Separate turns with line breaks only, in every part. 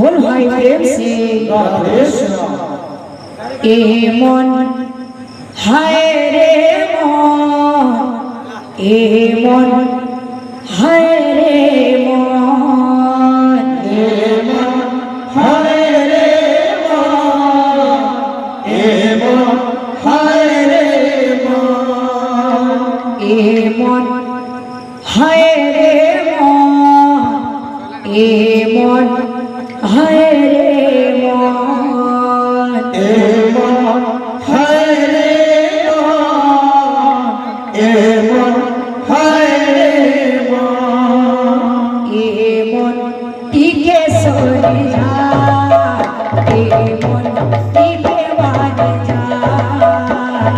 बोल भाई प्रेम से ए मन हाय रे मन ए मन हाय रे मन
ए मन हाय रे मन ए मन हाय रे मन
ए मन हाय रे मन ए मन हाय रे मन
ए मन हाय रे मन ए मन हाय रे मन
ए मन टीके सोनी जा ए मन टीके मान जा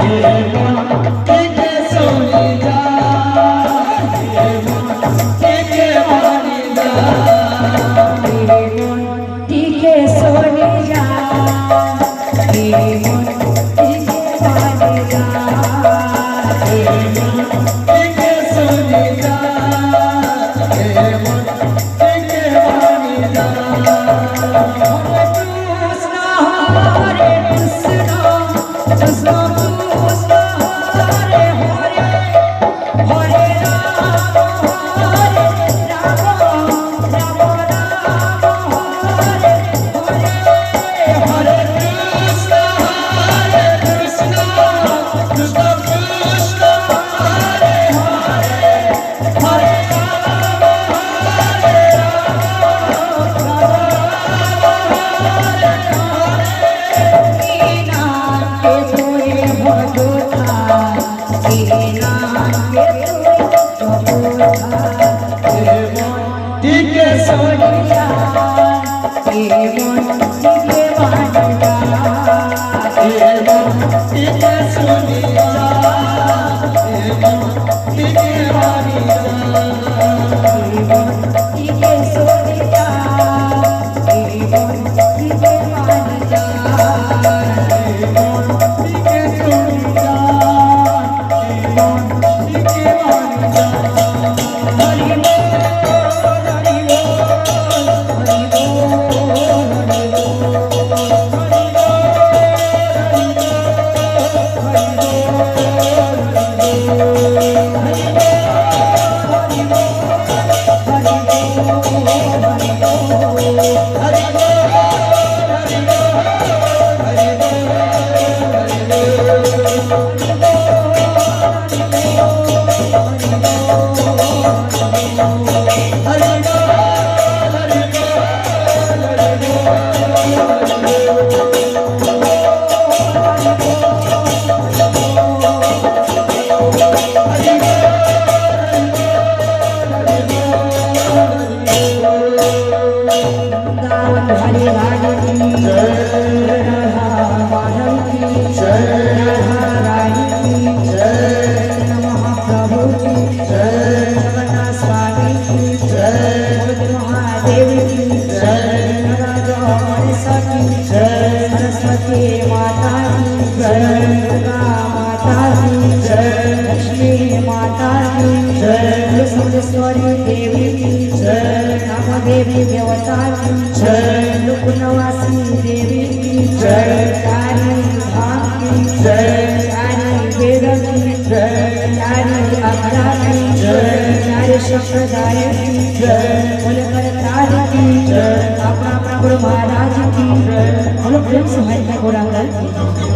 ए मन टीके सोनी जा ए मन टीके मानी जा
ए मन टीके सोनी जा ए मन टीके मान जा
ए मन टीके सोनी जा ए मन टीके मानी जा
हरे कृष्ण कृष्ण कृष्ण हरे हरे हरे राम हरे राम राम राम हरे हरे
हरे कृष्ण कृष्ण कृष्ण हरे हरे हरे
के तोरे भगोथा के नाम के तोरे भगोथा
टीके
सोनिया के मन के बांधा
टीके सोनी जा ए मन टीके मानी जा
के सोनिया के मन के बांधा
टीके सोनी जा ए मन टीके मानी जा
हरि बोल हरि बोल हरि हरि रानी की जय राधा माधव की जय राधा रानी की जय महाप्रभु की जय जगन्नाथ स्वामी की जय महादेव की जय राजा की जय सरस्वती माता की जय दुर्गा माता की जय लक्ष्मी माता की जय सुरेश्वरी देवी की जय नामदेवी देवता की जय लुकनवासी देवी की जय चारी धाम की जय चारी वेद की जय चारी अग्रा की जय चारी शस्त्रधारी की जय बोलकर की जय अपना प्रभु महाराज की जय हम प्रेम से हरि को